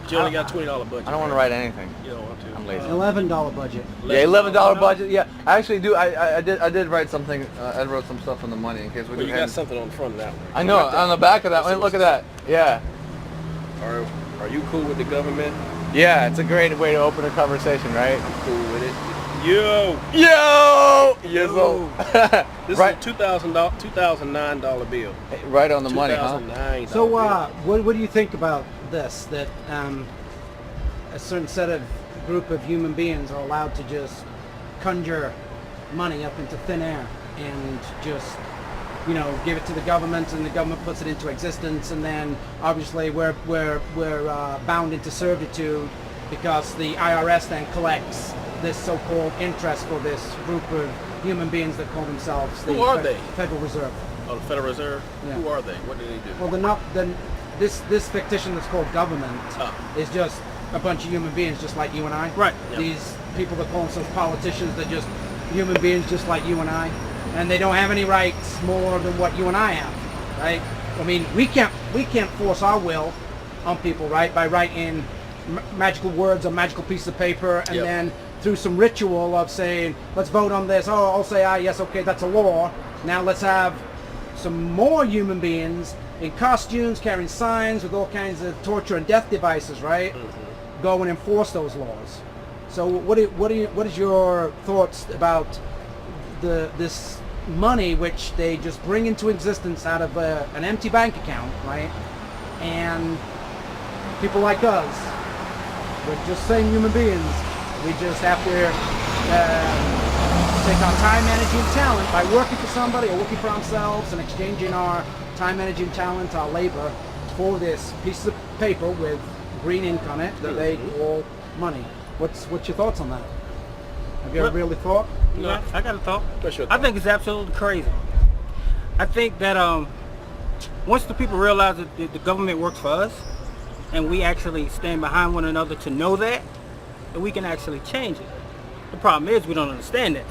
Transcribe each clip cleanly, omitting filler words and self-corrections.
But you only got $20 budget. I don't want to write anything. You don't want to. I'm lazy. $11 budget. Yeah, $11 budget. Yeah, I actually do. I did write something. I wrote some stuff on the money in case we. Well, you got something on the front of that one. I know, on the back of that one. Look at that. Yeah. Are you cool with the government? Yeah, it's a great way to open a conversation, right? I'm cool with it. Yo! Yes, This right. is a $2009 bill. Right on the money, huh? So, what do you think about this? That a certain group of human beings are allowed to just conjure money up into thin air and just, give it to the government, and the government puts it into existence, and then obviously we're bound into servitude because the IRS then collects this so-called interest for this group of human beings that call themselves the Federal Reserve. Oh, the Federal Reserve? Yeah. Who are they? What do they do? Well, they're not. This fictitious that's called government is just a bunch of human beings just like you and I. Right. Yep. These people that call themselves politicians, they're just human beings just like you and I, and they don't have any rights more than what you and I have, right? I mean, we can't force our will on people, right? By writing magical words on a magical piece of paper, and then through some ritual of saying, let's vote on this. Oh, I'll say aye, yes, okay, that's a law. Now let's have some more human beings in costumes, carrying signs with all kinds of torture and death devices, right? Mm-hmm. Go and enforce those laws. So what is your thoughts about this money which they just bring into existence out of an empty bank account, right? And people like us, we're just same human beings. We just have to take our time, energy, and talent by working for somebody or working for ourselves and exchanging our time, energy, and talent, our labor, for this piece of paper with green ink on it that they call money. What's your thoughts on that? Have you ever really thought? Yeah, I got a thought. What's your I think it's absolutely crazy. I think that once the people realize that the government works for us, and we actually stand behind one another to know that we can actually change it. The problem is we don't understand that.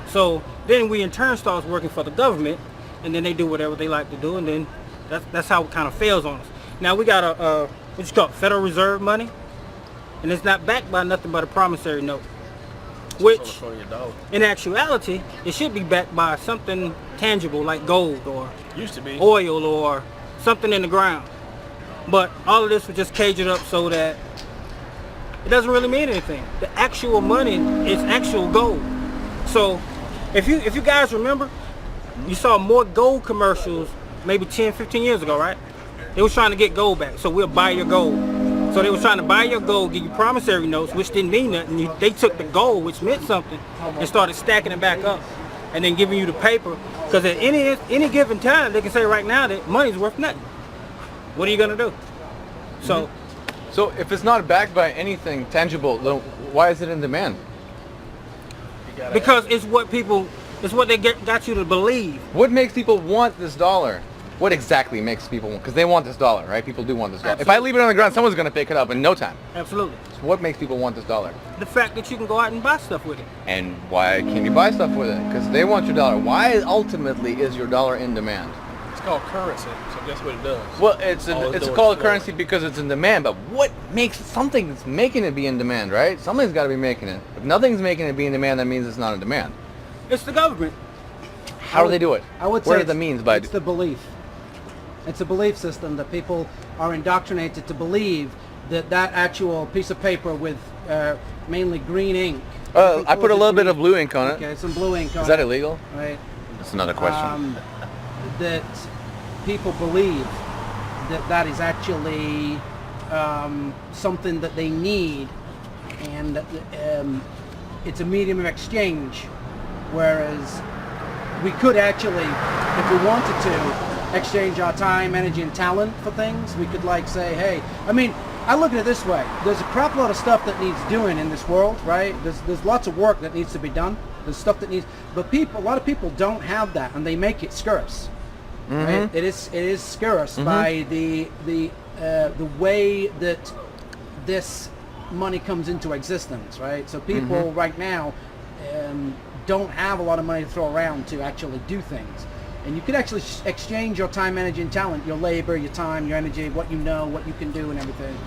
So then we in turn starts working for the government, and then they do whatever they like to do, and then that's how it kind of fails on us. Now we got what's called Federal Reserve money, and it's not backed by nothing but a promissory note, which in actuality it should be backed by something tangible like gold or used to be oil or something in the ground. But all of this was just caged up so that it doesn't really mean anything. The actual money is actual gold. So if you guys remember, you saw more gold commercials maybe 10, 15 years ago, right? They was trying to get gold back. So we'll buy your gold. So they was trying to buy your gold, give you promissory notes, which didn't mean nothing. They took the gold, which meant something, and started stacking it back up and then giving you the paper. Because at any given time, they can say right now that money's worth nothing. What are you going to do? So if it's not backed by anything tangible, then why is it in demand? Because it's what they got you to believe. What makes people want this dollar? What exactly makes people want? Because they want this dollar, right? People do want this dollar. Absolutely. If I leave it on the ground, someone's going to pick it up in no time. Absolutely. So what makes people want this dollar? The fact that you can go out and buy stuff with it. And why can you buy stuff with it? Because they want your dollar. Why ultimately is your dollar in demand? It's called currency, so guess what it does? Well, it's called currency because it's in demand, but what makes something that's making it be in demand, right? Something's got to be making it. If nothing's making it be in demand, that means it's not in demand. It's the government. How do they do it? I would what say are the means by it's the belief. It's a belief system that people are indoctrinated to believe that actual piece of paper with mainly green ink. I put a little bit of blue ink on it. Okay, some blue ink on it. Is that illegal? Right. That's another question. That people believe that is actually something that they need, and it's a medium of exchange, whereas we could actually, if we wanted to, exchange our time, energy, and talent for things. We could say, hey, I mean, I look at it this way. There's a crap load of stuff that needs doing in this world, right? There's lots of work that needs to be done. There's stuff that needs, but a lot of people don't have that, and they make it scarce. Mm-hmm. Right? It is scarce by the way that this money comes into existence, right? So people right now don't have a lot of money to throw around to actually do things. And you could actually exchange your time, energy, and talent, your labor, your time, your energy, what you know, what you can do, and everything,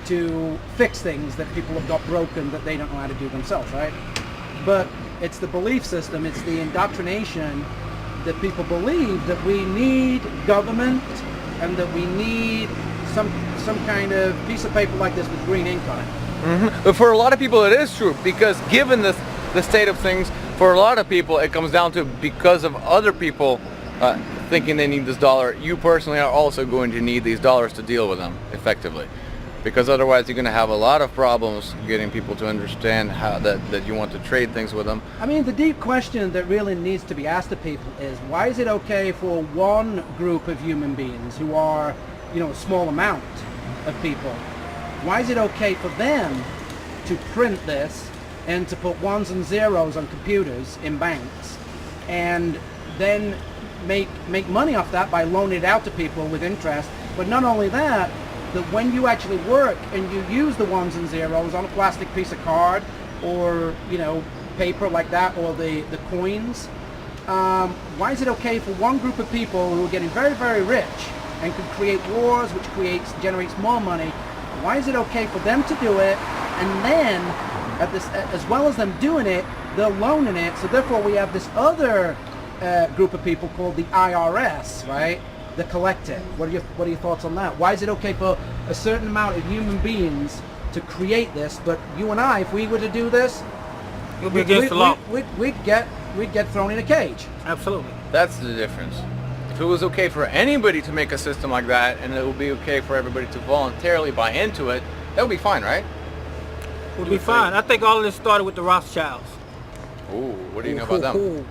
to fix things that people have got broken that they don't know how to do themselves, right? But it's the belief system, it's the indoctrination that people believe that we need government and that we need some kind of piece of paper like this with green ink on it. But for a lot of people it is true, because given the state of things, for a lot of people it comes down to, because of other people thinking they need this dollar, you personally are also going to need these dollars to deal with them effectively. Because otherwise you're going to have a lot of problems getting people to understand how that you want to trade things with them. I mean, the deep question that really needs to be asked of people is, why is it okay for one group of human beings who are, a small amount of people, why is it okay for them to print this and to put ones and zeros on computers in banks and then make money off that by loaning it out to people with interest? But not only that, that when you actually work and you use the ones and zeros on a plastic piece of card or paper like that, or the coins, why is it okay for one group of people who are getting very, very rich and can create wars, which generates more money, why is it okay for them to do it, and then as well as them doing it, they're loaning it? So therefore we have this other group of people called the IRS, right? The collector. What are your thoughts on that? Why is it okay for a certain amount of human beings to create this, but you and I, if we were to do this, You'll be against the law. We'd get thrown in a cage. Absolutely. That's the difference. If it was okay for anybody to make a system like that, and it would be okay for everybody to voluntarily buy into it, that would be fine, right? Would be fine. I think all of this started with the Rothschilds. Ooh, what do you know about them?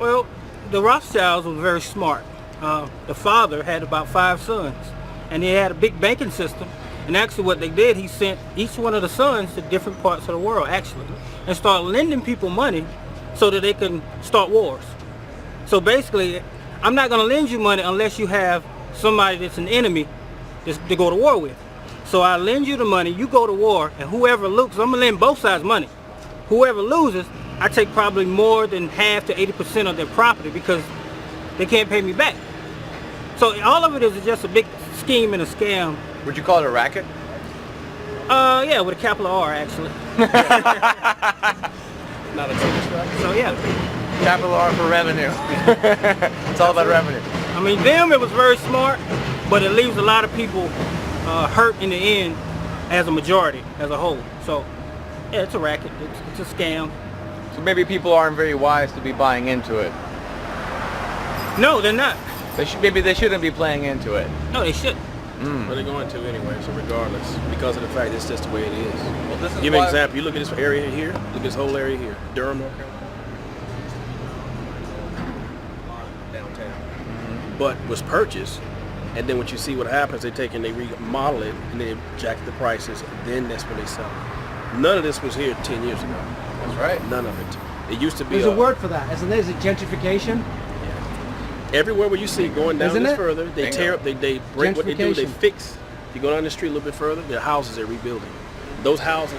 Well, the Rothschilds were very smart. The father had about 5 sons, and he had a big banking system. And actually what they did, he sent each one of the sons to different parts of the world, actually, and started lending people money so that they can start wars. So basically, I'm not going to lend you money unless you have somebody that's an enemy to go to war with. So I lend you the money, you go to war, and whoever loses, I'm going to lend both sides money. Whoever loses, I take probably more than half to 80% of their property because they can't pay me back. So all of it is just a big scheme and a scam. Would you call it a racket? Yeah, with a capital R, actually. Not a tennis racket? So yeah. Capital R for revenue. It's all about revenue. I mean, it was very smart, but it leaves a lot of people hurt in the end as a majority, as a whole. So yeah, it's a racket. It's a scam. So maybe people aren't very wise to be buying into it. No, they're not. Maybe they shouldn't be playing into it. No, they shouldn't. But they're going to anyway, so regardless, because of the fact it's just the way it is. Well, this is Give me an why- example. You look at this area here, look at this whole area here, Durham, North Carolina, downtown. But was purchased, and then what you see what happens, they take and they remodel it, and they jack the prices, and then that's when they sell it. None of this was here 10 years ago. That's right. None of it. It used to be There's a word for that, isn't there? Is it gentrification? everywhere where you see going down Isn't this it? further, they Bingo. tear up, they break what they do, they Gentrification. fix. You go down the street a little bit further, there are houses they're rebuilding. Those houses,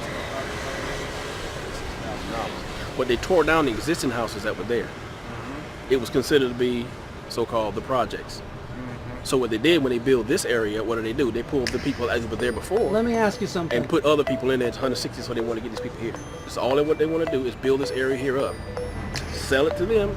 but they tore down the existing houses that were there. It was considered to be so-called the projects. So what they did when they built this area, what do? They pulled the people that were there before Let me ask you something. and put other people in there. It's 160, so they want to get these people here. So all what they want to do is build this area here up, sell it to them,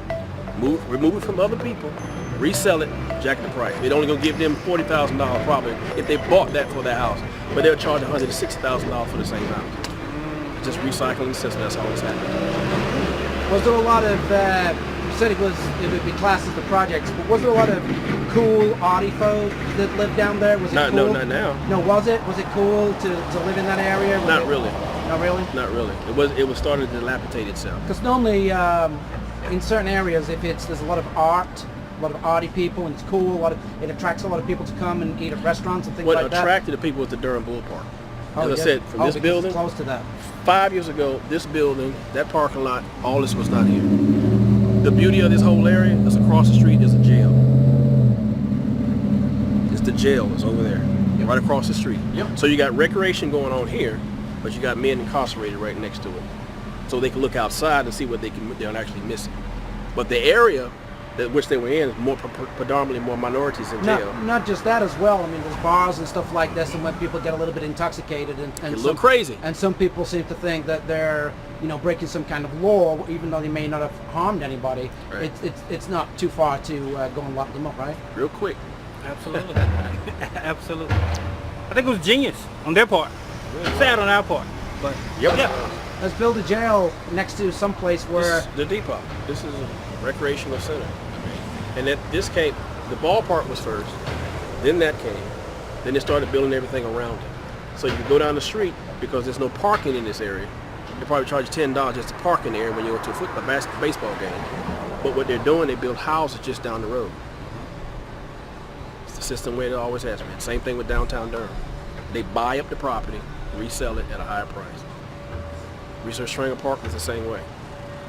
remove it from other people, resell it, jack the price. They're only gonna give them $40,000 probably if they bought that for their house, but they'll charge $160,000 for the same house. Just recycling the system. That's how it's happening. Was there a lot of, you said it would be classed as the projects, but was there a lot of cool arty folk that lived down there? Was it Not, cool? no, not now. No, was it? Was it cool to live in that area? Was Not it- really. Not really? Not really. It was starting to dilapidate itself. Because normally in certain areas, there's a lot of art, a lot of arty people, and it's cool. It attracts a lot of people to come and eat at restaurants and things What like that. attracted the people was the Durham Bull Park. Oh, As yeah. I said, from Oh, this because building, it's close to that. 5 years ago, this building, that parking lot, all this was not here. The beauty of this whole area is across the street is a jail. It's the jail is over there, right across the street. Yep. So you got recreation going on here, but you got men incarcerated right next to it. So they can look outside and see what they're actually missing. But the area which they were in, is more predominantly more minorities in jail. Not just that as well. I mean, there's bars and stuff like this, and when people get a little bit intoxicated and Get a little crazy. and some people seem to think that they're breaking some kind of law, even though they may not have harmed anybody. Right. It's not too far to go and lock them up, right? Real quick. Absolutely. Absolutely. I think it was genius on their part. Sad on our part. But Yep. yeah. Let's build a jail next to some place where. This is the depot. This is a recreational center. And this came, the ballpark was first, then that came. Then they started building everything around it. So you go down the street, because there's no parking in this area, they probably charge you $10 just to park in the area when you go to a baseball game. But what they're doing, they build houses just down the road. It's the system where it always has been. Same thing with downtown Durham. They buy up the property, resell it at a higher price. Research Stringer Park is the same way.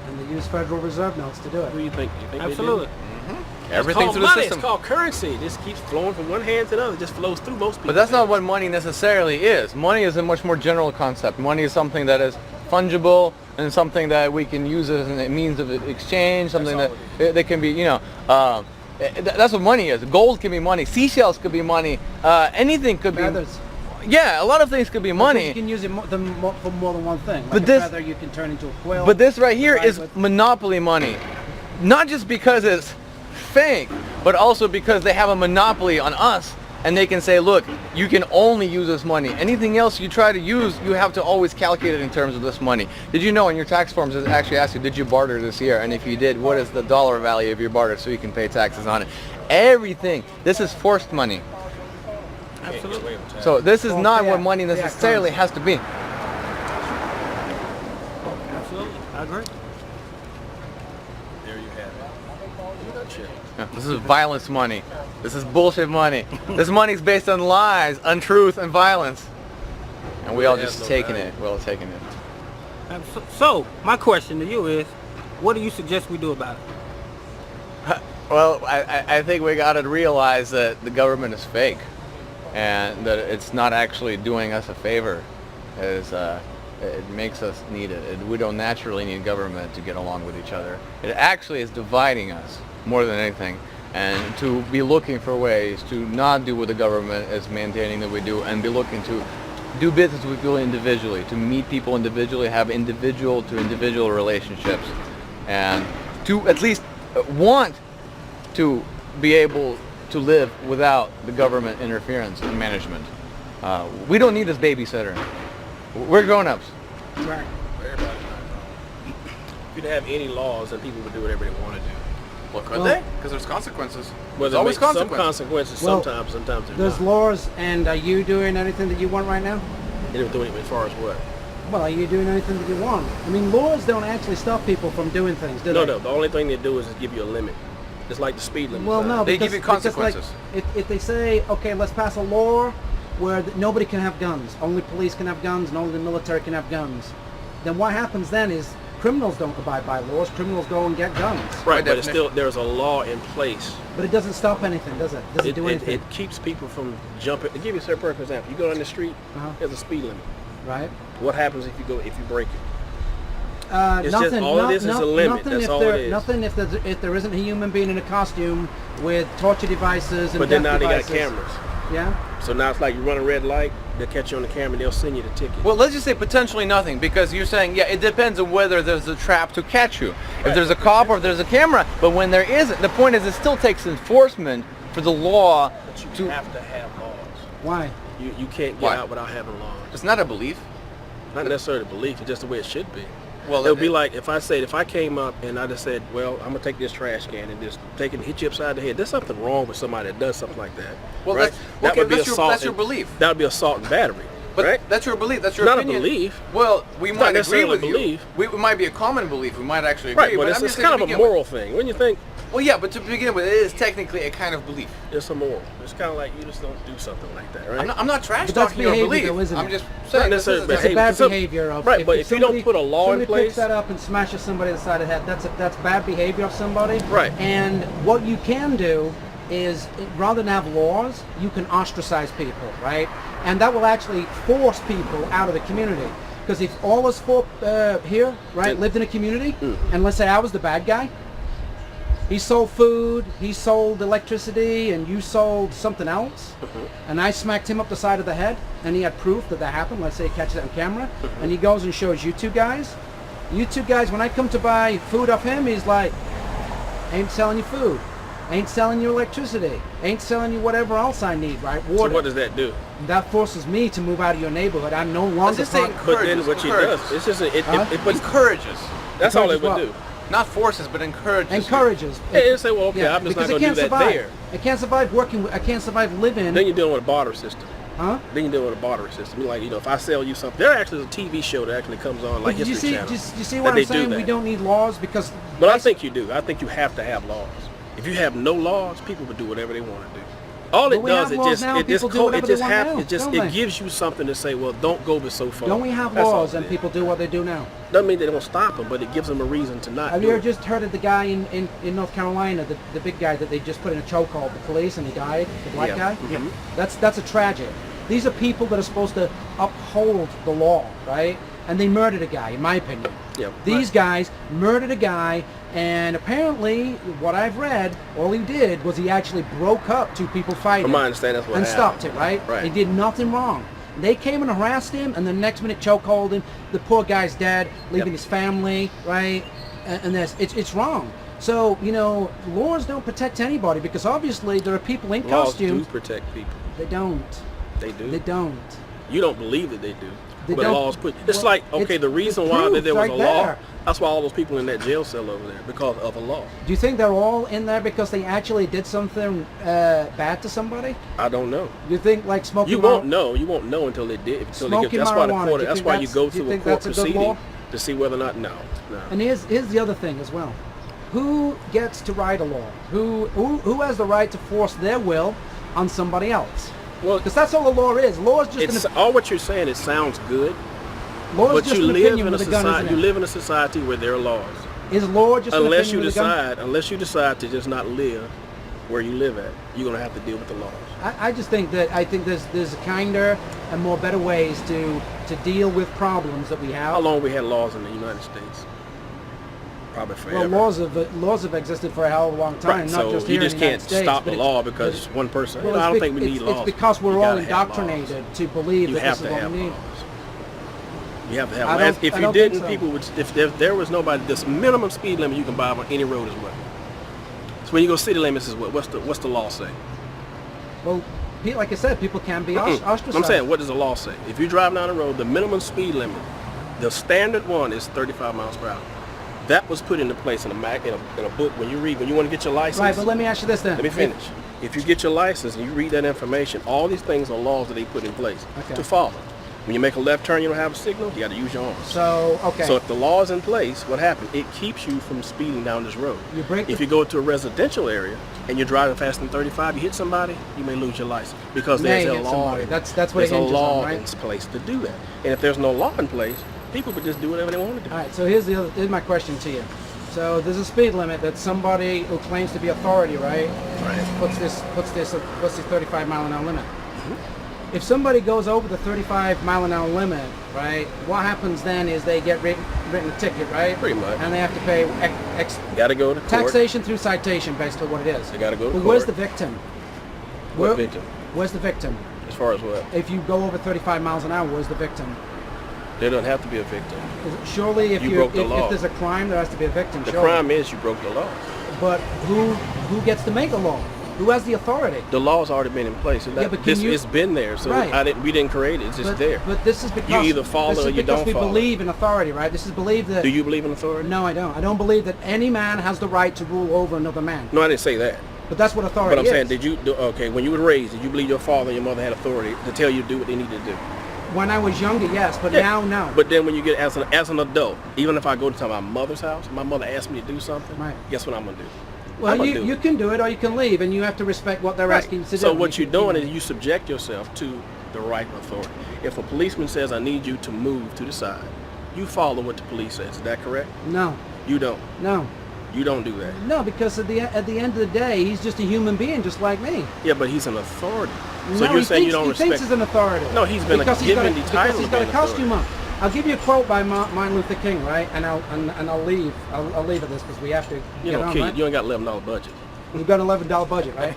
And they use Federal Reserve notes to do What do it. you think? You think Absolutely. They do? Everything it's through the called money. system. It's called currency. This keeps flowing from one hand to the other. It just flows through most people. But that's not what money necessarily is. Money is a much more general concept. Money is something that is fungible and something that we can use as a means of exchange, something That's that can be, that's what money is. Gold can be money. Seashells could be money. Anything could Feathers. be. Yeah, a lot of things could be You money. can use it for more than one thing. Like But a this- feather you can turn into a quill. But this right here Right, is but- monopoly money. Not just because it's fake, but also because they have a monopoly on us. And they can say, look, you can only use this money. Anything else you try to use, you have to always calculate it in terms of this money. Did you know in your tax forms it actually asks you, did you barter this year? And if you did, what is the dollar value of your barter so you can pay taxes on it? Everything. This is forced money. Absolutely. So this is Well, not yeah, what money yeah, necessarily has to be. Absolutely. I agree. There you have it. Nutshell. Yeah, this is violence money. This is bullshit money. This money's based on lies, untruth, and violence. And we all It has just no taking value. it. We're all taking it. So, my question to you is, what do you suggest we do about it? Well, I think we got to realize that the government is fake, and that it's not actually doing us a favor. It makes us need it. We don't naturally need government to get along with each other. It actually is dividing us more than anything. And to be looking for ways to not do what the government is maintaining that we do, and be looking to do business with people individually, to meet people individually, have individual to individual relationships, and to at least want to be able to live without the government interference and management. We don't need this babysitter. We're grown-ups. Right. Everybody's not wrong. If you didn't have any laws, then people would do whatever they want to do. Well, could Well- they? Because there's consequences. Well, There's they always make some consequences. consequences Well, sometimes they're There's not. laws, and are you doing anything that you want right now? They don't do it as far as what? Well, are you doing anything that you want? I mean, laws don't actually stop people from doing things, do No, they? no. The only thing they do is give you a limit. It's like the speed limit. Well, sign. no, They because, give you because, consequences. like, if they say, okay, let's pass a law where nobody can have guns, only police can have guns, and only the military can have guns, then what happens then is criminals don't abide by laws. Criminals go and get guns. Right, but it's definition. still there's a law in place. But it doesn't stop anything, does it? Does it do anything? It keeps people from jumping. To give you a certain perfect example, you go down the street, Uh-huh. there's a speed limit. Right? What happens if you break it? It's Nothing. just all it is a limit. Nothing That's if all there, it is. Nothing if there isn't a human being in a costume with torture devices and But then now death they got devices. cameras. Yeah. So now it's like you run a red light, they'll catch you on the camera and they'll send you the ticket. Well, let's just say potentially nothing, because you're saying, yeah, it depends on whether there's a trap to catch you. If there's a cop or if there's a camera. But when there isn't, the point is it still takes enforcement for the law But you to... have to have laws. Why? You can't get Why? out without having laws. It's not a belief. Not necessarily belief, it's just the way it should be. Well, It would be like if I came up and I just said, well, I'm gonna take this trash can and just take it and hit you upside the head. There's something wrong with somebody that does something like that. Well, right? that's, okay, that's assault. your belief. That would be assault and battery. But right? that's your belief. That's your Not a opinion. belief. Well, we It's might not agree necessarily with a you. belief. It might be a common belief. We might actually agree. Right, but I'm it's just kind saying of to a begin with. moral thing. When you think Well, yeah, but to begin with, it is technically a kind of belief. it's a moral, it's kind of like you just don't do something like that, right? I'm not trash But that's talking your behavior, belief. though, isn't I'm it? just Not saying necessarily this is- It's a bad So- behavior of right, but if you don't somebody- put a law in somebody place- picks that up and smashes somebody in the side of the head. That's bad behavior of somebody. Right. And what you can do is, rather than have laws, you can ostracize people, right? And that will actually force people out of the community. Because if all us folk here, right, lived in a community, and let's say I was the bad guy, he sold food, he sold electricity, and you sold something else, and I smacked him up the side of the head, and he had proof that happened, let's say he catches it on camera, and he goes and shows you two guys, when I come to buy food off him, he's like, ain't selling you food, ain't selling you electricity, ain't selling you whatever else I need, right? Water. So what does that do? That forces me to move out of your neighborhood. I'm no longer just saying part. But then what she does, it's just it puts, Encourages. that's all it Encourages would what? do. Not forces, but encourages. Encourages. Yeah, it say, well, okay, I'm just because not it going to can't do that survive. there. I can't survive working. I can't survive living. Then you're dealing with a barter system. Huh? Then you're dealing with a barter system. You're like, if I sell you something, there actually is a TV show that actually comes on, like But History Channel. Do you see that what they I'm saying? do We that. don't need laws because. But I think you do. I think you have to have laws. If you have no laws, people will do whatever they want to do. All But it we does, have it laws just now, it just people do whatever they want now, it just don't it they? gives you something to say. Well, don't go so far. Don't we have That's all laws it and is. people do what they do now? Doesn't mean they don't stop them, but it gives them a reason to not Have do you ever it. just heard of the guy in North Carolina, the big guy that they just put in a chokehold, the police, and he died, the black Yeah. guy? Mhm. That's a tragedy. These are people that are supposed to uphold the law, right? And they murdered a guy, in my opinion. Yeah. These guys murdered a guy, and apparently, what I've read, all he did was he actually broke up two people fighting. From my understanding, that's what and happened. stopped it, right? Right. He did nothing wrong. They came and harassed him, and the next minute chokehold him. The poor guy's dead, leaving Yep. his family, right? And it's wrong. So laws don't protect anybody because obviously there are people in Laws costumes. do protect people. They don't. They do. They don't. You don't believe that they do. They but don't. laws put. It's Well, like, okay, it's- the reason it's why that proof there was right a law. there. That's why all those people in that jail cell over there, because of a law. Do you think they're all in there because they actually did something bad to somebody? I don't know. Do you think like smoking? You won't know. You won't know until they did. Until they Smoking that's why the marijuana, court. do you That's think why you that's- go do you through a think court that's a good law? proceeding to see whether or not. No. And here's the other thing as well. Who gets to write a law? Who has the right to force their will on somebody else? Well, Because that's all a law is. Law is just it's an, all what you're saying. It sounds good, law is but just you an live opinion in a with a gun, society. You isn't it? live in a society where there are laws. Is law just an Unless opinion you with a gun? unless you decide to just not live where you live at, you're gonna have to deal with the laws. I just think there's kinder and more better ways to deal with problems that we have. How long we had laws in the United States? Probably forever. Well, laws have existed for a hell of a long time, Right, not so just you here just in the can't United States. stop but the it's- law because one person. well, I don't it's think we bec- need it's- laws. It's because we're You all gotta have laws. indoctrinated to believe You that have this to is what have we need. laws. You have to have I laws. don't- If I you don't think didn't, so. people would. If there was nobody, this minimum speed limit you can buy on any road is what. So when you go city limits is what? What's the law say? Well, like I said, people can be ostracized. I'm saying, what does the law say? If you drive down the road, the minimum speed limit, the standard one is 35 miles per hour. That was put into place in a book when you read when you want to get your license. Right, but let me ask you this then. Let me finish. If you get your license and you read that information, all these things are laws that they put in place Okay. to follow. When you make a left turn, you don't have a signal, you got to use your arms. So, okay. So if the law is in place, what happens? It keeps you from speeding down this road. You break If the- you go to a residential area and you're driving faster than 35, you hit somebody, you may lose your license because May there's a hit law. somebody. That's what it there's a hinges law on, right? in place to do that. And if there's no law in place, people could just do whatever they want to do. All right, so here's my question to you. So there's a speed limit that somebody who claims to be authority, right? Right. Puts this 35 mile an hour limit. If somebody goes over the 35 mile an hour limit, right, what happens then is they get written a ticket, right? Pretty much. And they have to pay You got to go to court. taxation through citation, basically what it is. They gotta go to But where's the court. victim? What victim? Where's the victim? As far as what? If you go over 35 miles an hour, where's the victim? There don't have to be a victim. Surely if You you broke the if law. there's a crime, there has to be a victim. The surely. crime is you broke the law. But who gets to make the law? Who has the authority? The law's already been in place. Yeah, but can you- It's been there, so Right. we didn't create it. It's just But, there. but this is because You either follow this is or you because don't we follow. believe in authority, right? This is believe that. Do you believe in authority? No, I don't. I don't believe that any man has the right to rule over another man. No, I didn't say that. But that's what authority But I'm is. saying, when you were raised, did you believe your father and your mother had authority to tell you to do what they needed to do? When I was younger, yes, but Yeah. now, no. But then when you get as an adult, even if I go to my mother's house, my mother asked me to do something, Right. guess what I'm gonna do? well, I'm gonna you, do you it. can do it or you can leave, and you have to respect what they're Right. asking you to do. So what You you're can- doing is you subject yourself to the right authority. If a policeman says, I need you to move to the side, you follow what the police says. Is that correct? No, You don't. no, You don't do that. no, because at the end of the day, he's just a human being, just like me. Yeah, but he's an authority. So No, you're he saying you thinks, don't he respect. thinks he's an authority. No, he's been because given the because title he's of got a being costume on. I'll give you a quote by Martin Luther King, right? And I'll leave at this because we have to You get don't on, kill right? you ain't got $11 budget. We've got an $11 budget, right?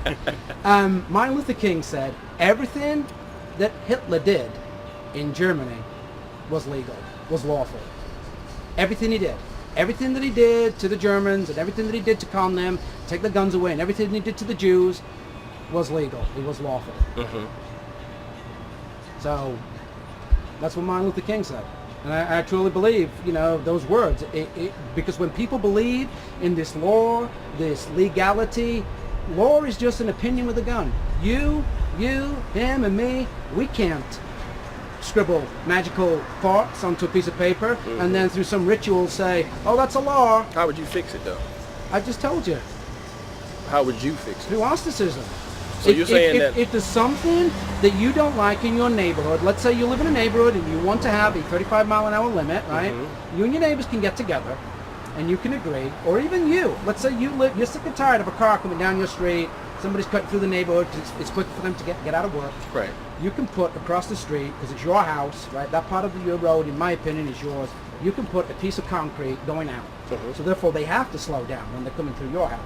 Martin Luther King said everything that Hitler did in Germany was legal, was lawful. Everything he did. Everything that he did to the Germans and everything that he did to calm them, take the guns away, and everything he did to the Jews was legal. It was lawful. Mm-hmm. So that's what Martin Luther King said. And I truly believe, those words. Because when people believe in this law, this legality, law is just an opinion with a gun. You, him, and me, we can't scribble magical thoughts onto a piece of paper and then through some ritual say, oh, that's a law. How would you fix it though? I just told you. How would you fix it? Through ostracism. So you're saying that if there's something that you don't like in your neighborhood, let's say you live in a neighborhood and you want to have a 35-mile-an-hour limit, right? You and your neighbors can get together and you can agree, or even you. Let's say you're sick and tired of a car coming down your street, somebody's cutting through the neighborhood, it's quick for them to get out of work. right. You can put across the street, because it's your house, right? That part of your road, in my opinion, is yours. You can put a piece of concrete going out. So therefore, they have to slow down when they're coming through your house.